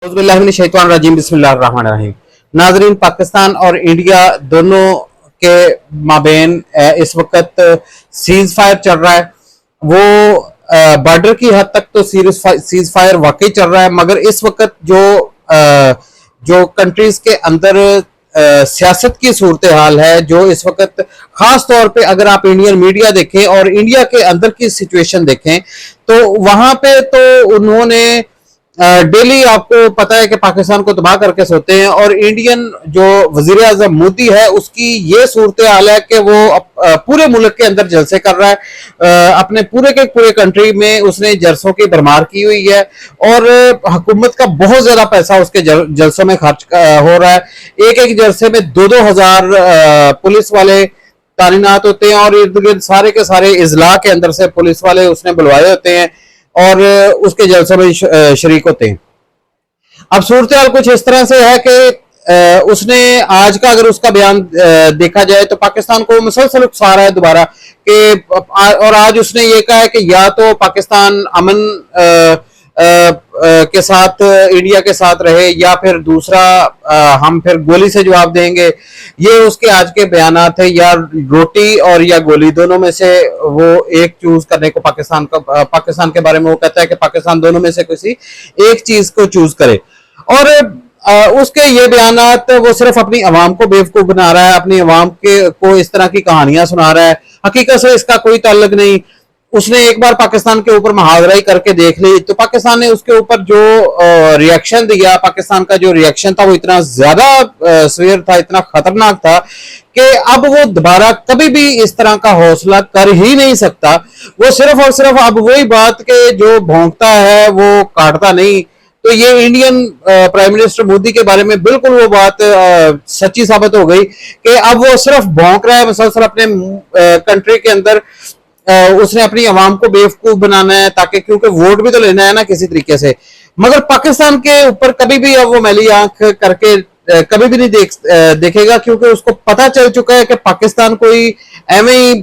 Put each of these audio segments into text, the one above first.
औज़ुबिल्लाहिमिनश्शैतानिर्रजीम बिस्मिल्लाहिर्रहमानिर्रहीम। नाजरीन, पाकिस्तान और इंडिया दोनों के माबेन इस वक्त सीज फायर चल रहा है। वो बॉर्डर की हद तक तो सीज फायर वाकई चल रहा है, मगर इस वक्त जो कंट्रीज के अंदर सियासत की सूरत हाल है, जो इस वक्त खास तौर पे अगर आप इंडियन मीडिया देखें और इंडिया के अंदर की सिचुएशन देखें तो वहां पे तो उन्होंने डेली आपको पता है कि पाकिस्तान को तबाह करके सोते हैं। और इंडियन जो वजीर आजम मोदी है उसकी ये सूरत हाल है कि वो पूरे मुल्क के अंदर जलसे कर रहा है। अपने पूरे के पूरे कंट्री में उसने जलसों की भरमार की हुई है और हुकूमत का बहुत ज्यादा पैसा उसके जलसों में खर्च हो रहा है। एक एक जलसे में 2-2 हजार पुलिस वाले तानीनात होते हैं और इर्द गिर्द सारे के सारे इजला के अंदर से पुलिस वाले उसने बुलवाए होते हैं और उसके जलसों में शरीक होते हैं। अब सूरत हाल कुछ इस तरह से है कि उसने आज का अगर उसका बयान देखा जाए तो पाकिस्तान को मुसलसल उकसा रहा है दोबारा कि, और आज उसने ये कहा है कि या तो पाकिस्तान अमन के साथ इंडिया के साथ रहे या फिर दूसरा हम फिर गोली से जवाब देंगे। ये उसके आज के बयानात है, या रोटी और या गोली, दोनों में से वो एक चूज करने को पाकिस्तान के बारे में वो कहता है कि पाकिस्तान दोनों में से किसी एक चीज को चूज करे। और उसके ये बयानात वो सिर्फ अपनी अवाम को बेवकूफ बना रहा है, अपनी अवाम को इस तरह की कहानियां सुना रहा है, हकीकत से इसका कोई ताल्लुक नहीं। उसने एक बार पाकिस्तान के ऊपर मुहावरा करके देख ली तो पाकिस्तान ने उसके ऊपर जो रिएक्शन दिया, पाकिस्तान का जो रिएक्शन था वो इतना ज्यादा सवेर था, इतना खतरनाक था कि अब वो दोबारा कभी भी इस तरह का हौसला कर ही नहीं सकता। वो सिर्फ और सिर्फ अब वही बात के जो भौंकता है वो काटता नहीं। तो ये इंडियन प्राइम मिनिस्टर मोदी के बारे में बिल्कुल वो बात सच्ची साबित हो गई कि अब वो सिर्फ भौंक रहा है मुसलसल अपने कंट्री के अंदर। उसने अपनी आवाम को बेवकूफ बनाना है ताकि, क्योंकि वोट भी तो लेना है ना किसी तरीके से। मगर पाकिस्तान के ऊपर कभी भी अब वो मैली आंख करके कभी भी नहीं देखेगा, क्योंकि उसको पता चल चुका है कि पाकिस्तान कोई एवं ही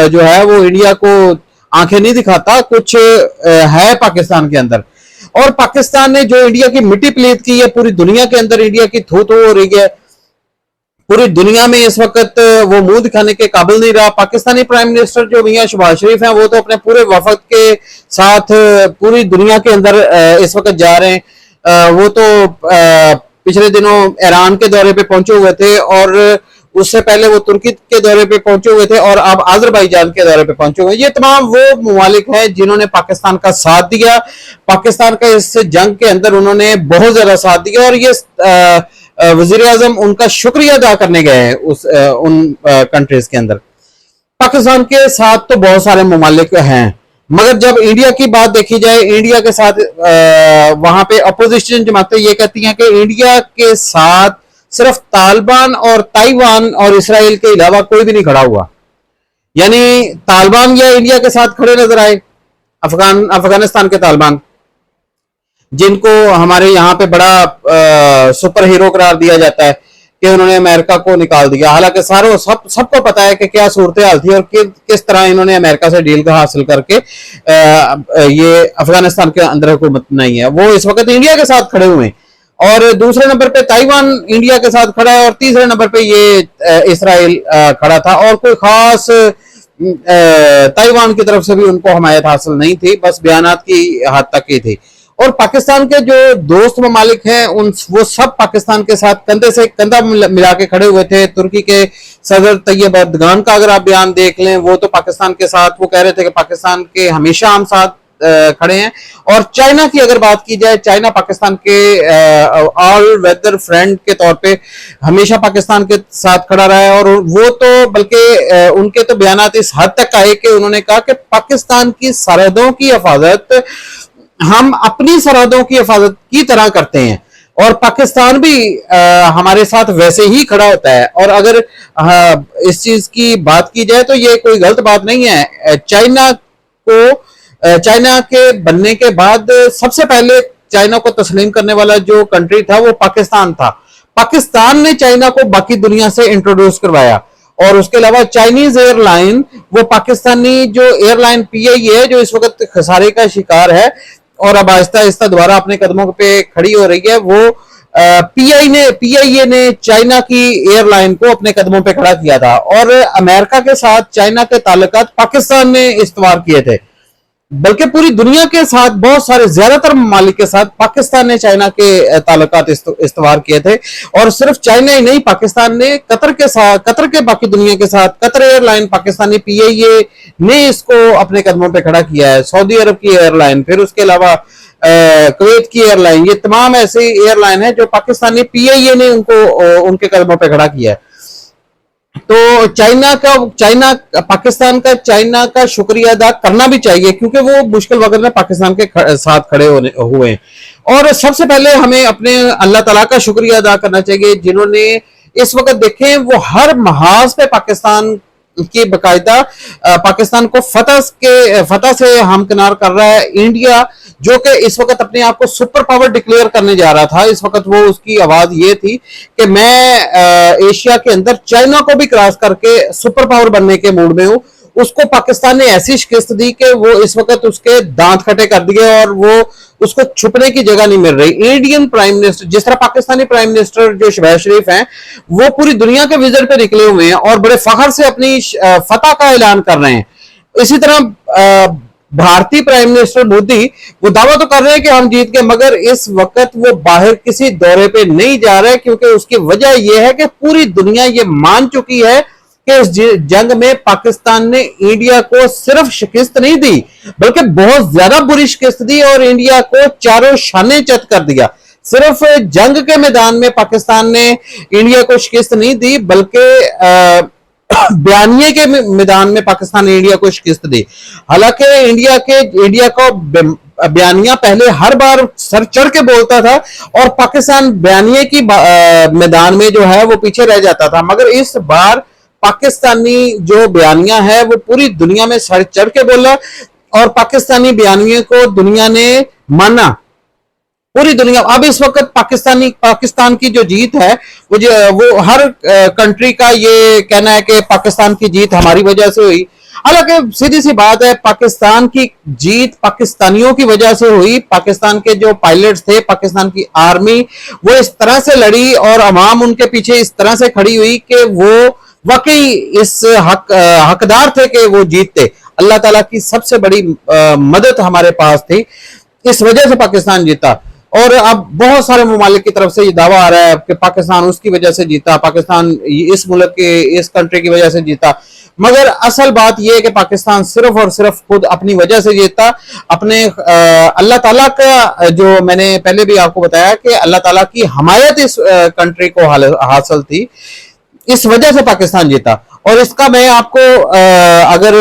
जो है वो इंडिया को आंखें नहीं दिखाता, कुछ है पाकिस्तान के अंदर। और पाकिस्तान ने जो इंडिया की मिट्टी प्लीत की है, पूरी दुनिया के अंदर इंडिया की थू थू हो रही है। पूरी दुनिया में इस वक्त वो मुंह दिखाने के काबिल नहीं रहा। पाकिस्तानी प्राइम मिनिस्टर जो मियां शहबाज शरीफ हैं वो तो अपने पूरे वफद के साथ पूरी दुनिया के अंदर इस वक्त जा रहे हैं। वो तो पिछले दिनों ईरान के दौरे पे पहुंचे हुए थे और उससे पहले वो तुर्की के दौरे पे पहुंचे हुए थे और अब अजरबैजान के दौरे पे पहुंचे हुए। ये तमाम वो ममालिक हैं जिन्होंने पाकिस्तान का साथ दिया, पाकिस्तान का इस जंग के अंदर उन्होंने बहुत ज्यादा साथ दिया। और ये वजीर आजम उनका शुक्रिया अदा करने गए हैं उन कंट्रीज के अंदर। पाकिस्तान के साथ तो बहुत सारे ममालिक हैं, मगर जब इंडिया की बात देखी जाए, इंडिया के साथ वहां पे अपोजिशन जमातें ये कहती हैं कि इंडिया के साथ सिर्फ तालिबान और ताइवान और इसराइल के अलावा कोई भी नहीं खड़ा हुआ। यानी तालिबान या इंडिया के साथ खड़े नजर आए, अफगानिस्तान के तालिबान, जिनको हमारे यहाँ पे बड़ा सुपर हीरो करार दिया जाता है कि उन्होंने अमेरिका को निकाल दिया। हालांकि सबको पता है कि क्या सूरत हाल थी और किस तरह इन्होंने अमेरिका से डील का हासिल करके ये अफगानिस्तान के अंदर हुकूमत नहीं है। वो इस वक्त इंडिया के साथ खड़े हुए हैं। और दूसरे नंबर पे ताइवान इंडिया के साथ खड़ा है और तीसरे नंबर पे ये इसराइल खड़ा था। और कोई खास ताइवान की तरफ से भी उनको हमायत हासिल नहीं थी, बस बयानात की हद तक ही थी। और पाकिस्तान के जो दोस्त ममालिक हैं वो सब पाकिस्तान के साथ कंधे से कंधा मिला के खड़े हुए थे। तुर्की के सदर तैयब अर्दगान का अगर आप बयान देख लें, वो तो पाकिस्तान के साथ वो कह रहे थे कि पाकिस्तान के हमेशा हम साथ खड़े हैं। और चाइना की अगर बात की जाए, चाइना पाकिस्तान के ऑल वेदर फ्रेंड के तौर पे हमेशा पाकिस्तान के साथ खड़ा रहा है। और वो तो बल्कि उनके तो बयानात इस हद तक आए कि उन्होंने कहा कि पाकिस्तान की सरहदों की हिफाजत हम अपनी सरहदों की हिफाजत की तरह करते हैं और पाकिस्तान भी हमारे साथ वैसे ही खड़ा होता है। और अगर इस चीज की बात की जाए तो ये कोई गलत बात नहीं है। चाइना के बनने के बाद सबसे पहले चाइना को तस्लीम करने वाला जो कंट्री था वो पाकिस्तान था। पाकिस्तान ने चाइना को बाकी दुनिया से इंट्रोड्यूस करवाया। और उसके अलावा चाइनीज एयरलाइन, वो पाकिस्तानी जो एयरलाइन पीआई है जो इस वक्त खसारे का शिकार है, और अब आहिस्ता आहिस्ता दोबारा अपने कदमों पे खड़ी हो रही है। वो पीआईए ने चाइना की एयरलाइन को अपने कदमों पे खड़ा किया था, और अमेरिका के साथ चाइना के ताल्लुकात पाकिस्तान ने इस्तवार किए थे, बल्कि पूरी दुनिया के साथ बहुत सारे ज्यादातर ममालिक के साथ पाकिस्तान ने चाइना के ताल्लुकात इस्तवार किए थे। और सिर्फ चाइना ही नहीं, पाकिस्तान ने कतर के साथ, कतर के बाकी दुनिया के साथ, कतर एयरलाइन पाकिस्तानी पीआईए ने इसको अपने कदमों पे खड़ा किया है, सऊदी अरब की एयरलाइन, फिर उसके अलावा कुवैत की एयरलाइन, ये तमाम ऐसी एयरलाइन है जो पाकिस्तानी पीआईए ने उनको उनके कदमों पे खड़ा किया है। तो चाइना पाकिस्तान का चाइना का शुक्रिया अदा करना भी चाहिए, क्योंकि वो मुश्किल वक्त में पाकिस्तान के साथ खड़े हुए हैं। और सबसे पहले हमें अपने अल्लाह ताला का शुक्रिया अदा करना चाहिए, जिन्होंने इस वक्त देखें वो हर महाज पे पाकिस्तान की बकायदा पाकिस्तान को फतह से हमकिनार कर रहा है। इंडिया जो कि इस वक्त अपने आप को सुपर पावर डिक्लेयर करने जा रहा था, इस वक्त वो उसकी आवाज ये थी कि मैं एशिया के अंदर चाइना को भी क्रॉस करके सुपर पावर बनने के मूड में हूं। उसको पाकिस्तान ने ऐसी शिकस्त दी कि वो इस वक्त उसके दांत खटे कर दिए, और वो उसको छुपने की जगह नहीं मिल रही। इंडियन प्राइम मिनिस्टर, जिस तरह पाकिस्तानी प्राइम मिनिस्टर जो शहबाज शरीफ हैं, वो पूरी दुनिया के विजिट पे निकले हुए हैं और बड़े फखर से अपनी फतह का ऐलान कर रहे हैं। इसी तरह भारतीय प्राइम मिनिस्टर मोदी वो दावा तो कर रहे हैं कि हम जीत गए, मगर इस वक्त वो बाहर किसी दौरे पे नहीं जा रहे, क्योंकि उसकी वजह यह है कि पूरी दुनिया ये मान चुकी है कि इस जंग में पाकिस्तान ने इंडिया को सिर्फ शिकस्त नहीं दी, बल्कि बहुत ज्यादा बुरी शिकस्त दी और इंडिया को चारों शाने चत कर दिया। सिर्फ जंग के मैदान में पाकिस्तान ने इंडिया को शिकस्त नहीं दी, बल्कि बयानिए के मैदान में पाकिस्तान ने इंडिया को शिकस्त दी। हालांकि इंडिया को बयानिया पहले हर बार सर चढ़ के बोलता था, और पाकिस्तान बयानिए की मैदान में जो है वो पीछे रह जाता था, मगर इस बार पाकिस्तानी जो बयानिया है वो पूरी दुनिया में सर चढ़ के बोला, और पाकिस्तानी बयानियों को दुनिया ने माना, पूरी दुनिया। अब इस वक्त पाकिस्तान की जो जीत है वो हर कंट्री का ये कहना है कि पाकिस्तान की जीत हमारी वजह से हुई। हालांकि सीधी सी बात है, पाकिस्तान की जीत पाकिस्तानियों की वजह से हुई। पाकिस्तान के जो पायलट्स थे, पाकिस्तान की आर्मी, वो इस तरह से लड़ी और अवाम उनके पीछे इस तरह से खड़ी हुई कि वो वाकई इस हकदार थे कि वो जीतते। अल्लाह ताला की सबसे बड़ी मदद हमारे पास थी, इस वजह से पाकिस्तान जीता। और अब बहुत सारे ममालिक की तरफ से ये दावा आ रहा है कि पाकिस्तान उसकी वजह से जीता, पाकिस्तान इस मुल्क के, इस कंट्री की वजह से जीता, मगर असल बात यह है कि पाकिस्तान सिर्फ और सिर्फ खुद अपनी वजह से जीता। अपने अल्लाह ताला का, जो मैंने पहले भी आपको बताया कि अल्लाह ताला की हमायत इस कंट्री को हासिल थी, इस वजह से पाकिस्तान जीता। और इसका मैं आपको अगर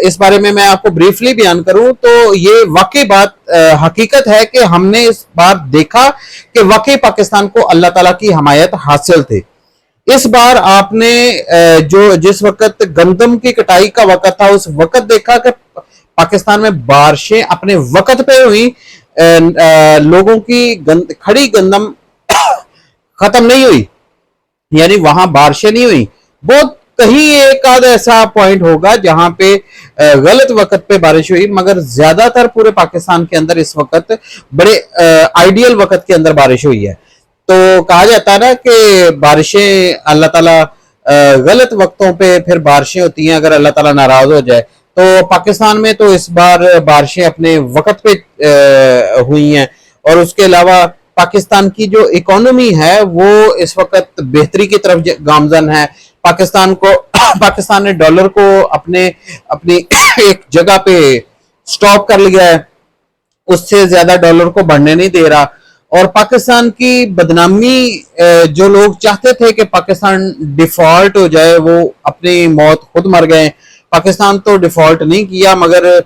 इस बारे में मैं आपको ब्रीफली बयान करूं तो ये वाकई बात हकीकत है कि हमने इस बार देखा कि वाकई पाकिस्तान को अल्लाह ताला की हमायत हासिल थी। इस बार आपने जिस वक्त गंदम की कटाई का वक्त था, उस वक्त देखा कि पाकिस्तान में बारिशें अपने वक्त पे हुई, लोगों की खड़ी गंदम खत्म नहीं हुई, यानी वहां बारिशें नहीं हुई। बहुत कहीं एक आध ऐसा पॉइंट होगा जहां पे गलत वक्त पे बारिश हुई, मगर ज्यादातर पूरे पाकिस्तान के अंदर इस वक्त बड़े आइडियल वक्त के अंदर बारिश हुई है। तो कहा जाता है ना कि बारिशें अल्लाह ताला गलत वक्तों पे फिर बारिशें होती हैं अगर अल्लाह ताला नाराज हो जाए। तो पाकिस्तान में तो इस बार बारिशें अपने वक्त पे हुई हैं। और उसके अलावा पाकिस्तान की जो इकोनॉमी है वो इस वक्त बेहतरी की तरफ गामजन है। पाकिस्तान ने डॉलर को अपनी एक जगह पे स्टॉप कर लिया है, उससे ज्यादा डॉलर को बढ़ने नहीं दे रहा। और पाकिस्तान की बदनामी जो लोग चाहते थे कि पाकिस्तान डिफॉल्ट हो जाए, वो अपनी मौत खुद मर गए। पाकिस्तान तो डिफॉल्ट नहीं किया, मगर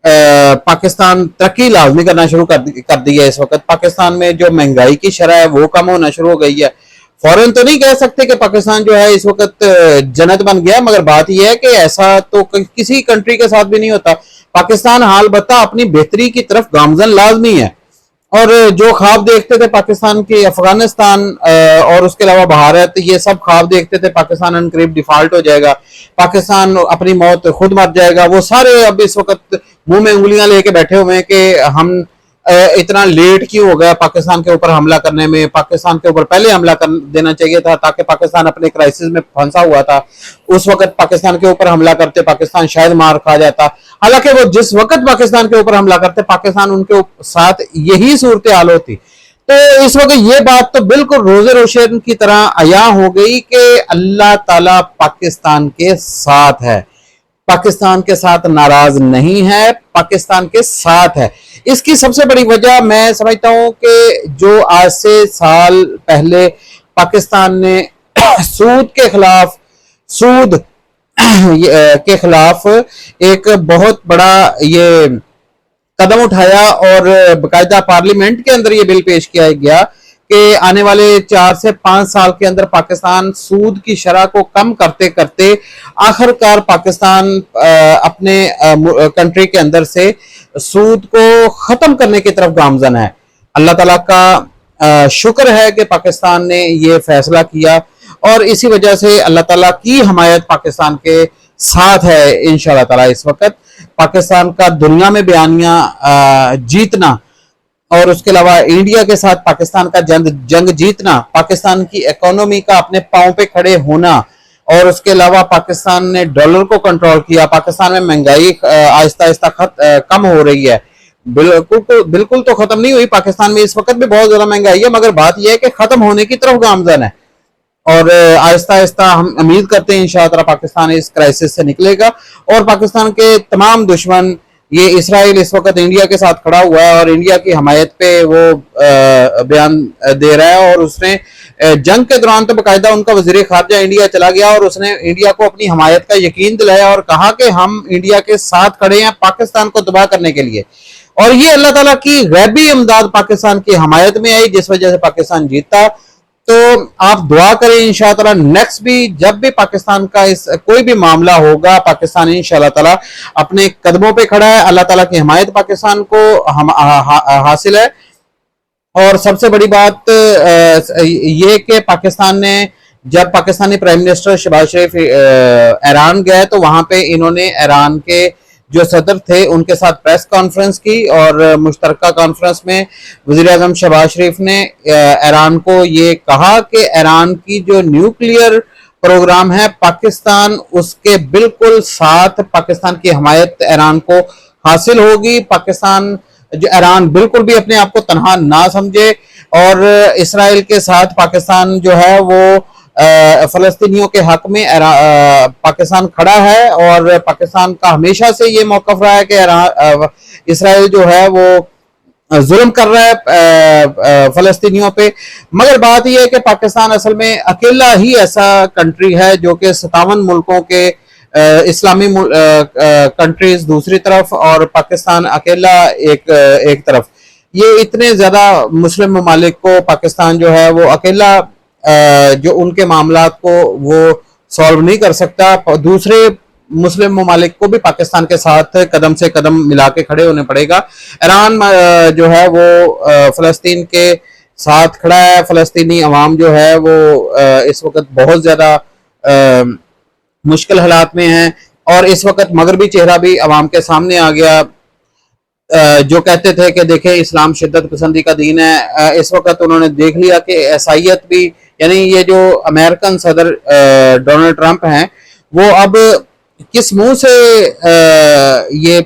पाकिस्तान तरक्की लाजमी करना शुरू कर दी है। इस वक्त पाकिस्तान में जो महंगाई की शरह है वो कम होना शुरू हो गई है। फौरन तो नहीं कह सकते कि पाकिस्तान जो है इस वक्त जन्नत बन गया, मगर बात यह है कि ऐसा तो किसी कंट्री के साथ भी नहीं होता। पाकिस्तान हाल बता अपनी बेहतरी की तरफ गामजन लाजमी है। और जो ख्वाब देखते थे पाकिस्तान के, अफगानिस्तान और उसके अलावा भारत, ये सब ख्वाब देखते थे पाकिस्तान अनकरीब डिफॉल्ट हो जाएगा, पाकिस्तान अपनी मौत खुद मर जाएगा, वो सारे अब इस वक्त मुंह में उंगलियां लेके बैठे हुए हैं कि हम इतना लेट क्यों हो गया पाकिस्तान के ऊपर हमला करने में, पाकिस्तान के ऊपर पहले हमला कर देना चाहिए था ताकि पाकिस्तान अपने क्राइसिस में फंसा हुआ था, उस वक्त पाकिस्तान के ऊपर हमला करते पाकिस्तान शायद मार खा जाता। हालांकि वो जिस वक्त पाकिस्तान के ऊपर हमला करते पाकिस्तान उनके साथ यही सूरत हाल होती। तो इस वक्त ये बात तो बिल्कुल रोजे रोशन की तरह अया हो गई कि अल्लाह ताला पाकिस्तान के साथ है, पाकिस्तान के साथ नाराज नहीं है, पाकिस्तान के साथ है। इसकी सबसे बड़ी वजह मैं समझता हूं कि जो आज से साल पहले पाकिस्तान ने सूद के खिलाफ, सूद के खिलाफ एक बहुत बड़ा ये कदम उठाया और बाकायदा पार्लियामेंट के अंदर ये बिल पेश किया गया कि आने वाले 4 से 5 साल के अंदर पाकिस्तान सूद की शरह को कम करते करते आखिरकार पाकिस्तान अपने कंट्री के अंदर से सूद को खत्म करने की तरफ गामजन है। अल्लाह ताला का शुक्र है कि पाकिस्तान ने ये फैसला किया और इसी वजह से अल्लाह ताला की हमायत पाकिस्तान के साथ है। इंशाअल्लाह ताला इस वक्त पाकिस्तान का दुनिया में बयानिया जीतना और उसके अलावा इंडिया के साथ पाकिस्तान का जंग जीतना, पाकिस्तान की इकोनॉमी का अपने पांव पे खड़े होना और उसके अलावा पाकिस्तान ने डॉलर को कंट्रोल किया, पाकिस्तान में महंगाई आहिस्ता आहिस्ता कम हो रही है। बिल्कुल तो खत्म नहीं हुई, पाकिस्तान में इस वक्त भी बहुत ज्यादा महंगाई है, मगर बात यह है कि खत्म होने की तरफ गामजन है और आहिस्ता आहिस्ता हम उम्मीद करते हैं इंशाअल्लाह पाकिस्तान इस क्राइसिस से निकलेगा और पाकिस्तान के तमाम दुश्मन, ये इसराइल इस वक्त इंडिया के साथ खड़ा हुआ है और इंडिया की हमायत पे वो बयान दे रहा है और उसने जंग के दौरान तो बाकायदा उनका वजीर खारजा इंडिया चला गया और उसने इंडिया को अपनी हमायत का यकीन दिलाया और कहा कि हम इंडिया के साथ खड़े हैं पाकिस्तान को तबाह करने के लिए। और ये अल्लाह ताला की गैबी इमदाद पाकिस्तान की हमायत में आई जिस वजह से पाकिस्तान जीता। तो आप दुआ करें इंशाअल्लाह नेक्स्ट भी जब भी पाकिस्तान का इस कोई भी मामला होगा पाकिस्तान इंशाअल्लाह ताला अपने कदमों पे खड़ा है। अल्लाह ताला की हमायत पाकिस्तान को हासिल है। और सबसे बड़ी बात ये कि पाकिस्तान ने जब पाकिस्तानी प्राइम मिनिस्टर शहबाज शरीफ ईरान गए तो वहां पे इन्होंने ईरान के जो सदर थे उनके साथ प्रेस कॉन्फ्रेंस की और मुश्तरका कॉन्फ्रेंस में वज़ीर आज़म शहबाज शरीफ ने ईरान को ये कहा कि ईरान की जो न्यूक्लियर प्रोग्राम है पाकिस्तान उसके बिल्कुल साथ, पाकिस्तान की हमायत ईरान को हासिल होगी। पाकिस्तान जो ईरान बिल्कुल भी अपने आप को तनहा ना समझे और इसराइल के साथ पाकिस्तान जो है वो फलस्तीनियों के हक में पाकिस्तान खड़ा है और पाकिस्तान का हमेशा से ये मौकफ रहा है कि इसराइल जो है वो जुल्म कर रहा है फलस्तीनियों पे। मगर बात यह है कि पाकिस्तान असल में अकेला ही ऐसा कंट्री है जो कि 57 मुल्कों के इस्लामी कंट्रीज दूसरी तरफ और पाकिस्तान अकेला एक तरफ, ये इतने ज्यादा मुस्लिम ममालिक को पाकिस्तान जो है वो अकेला जो उनके मामलात को वो सॉल्व नहीं कर सकता। दूसरे मुस्लिम ममालिक को भी पाकिस्तान के साथ कदम से कदम मिला के खड़े होने पड़ेगा। ईरान जो है वो फलस्तीन के साथ खड़ा है, फलस्तीनी अवाम जो है वो इस वक्त बहुत ज्यादा मुश्किल हालात में है और इस वक्त मगरबी चेहरा भी अवाम के सामने आ गया। जो कहते थे कि देखें इस्लाम शिद्दत पसंदी का दीन है, इस वक्त उन्होंने देख लिया कि ईसाईयत भी, यानी ये जो अमेरिकन सदर डोनाल्ड ट्रंप हैं वो अब किस मुंह से ये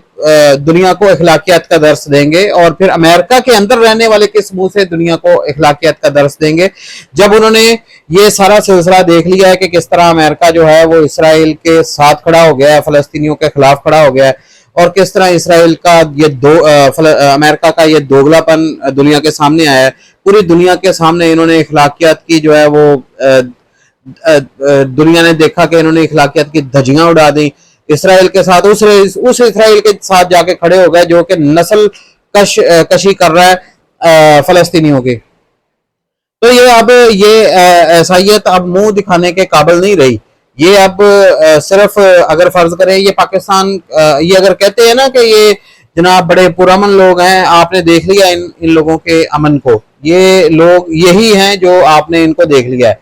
दुनिया को अखलाकियात का दर्स देंगे और फिर अमेरिका के अंदर रहने वाले किस मुंह से दुनिया को अखलाकियात का दर्स देंगे, जब उन्होंने ये सारा सिलसिला देख लिया है कि किस तरह अमेरिका जो है वो इसराइल के साथ खड़ा हो गया है, फलस्तीनियों के खिलाफ खड़ा हो गया है और किस तरह इसराइल का ये अमेरिका का ये दोगलापन दुनिया के सामने आया है। पूरी दुनिया के सामने इन्होंने अखलाकियात की जो है वो दुनिया ने देखा कि इन्होंने अखलाकियात की धज्जियां उड़ा दी इसराइल के साथ, उस इसराइल के साथ जाके खड़े हो गए जो कि नस्ल कशी कर रहा है फलस्तीनियों की। तो ये अब ये ईसाईयत अब मुंह दिखाने के काबिल नहीं रही। ये अब सिर्फ अगर फर्ज करें ये पाकिस्तान ये अगर कहते हैं ना कि ये जनाब बड़े पुरअमन लोग हैं, आपने देख लिया इन लोगों के अमन को, ये लोग यही हैं जो आपने इनको देख लिया है।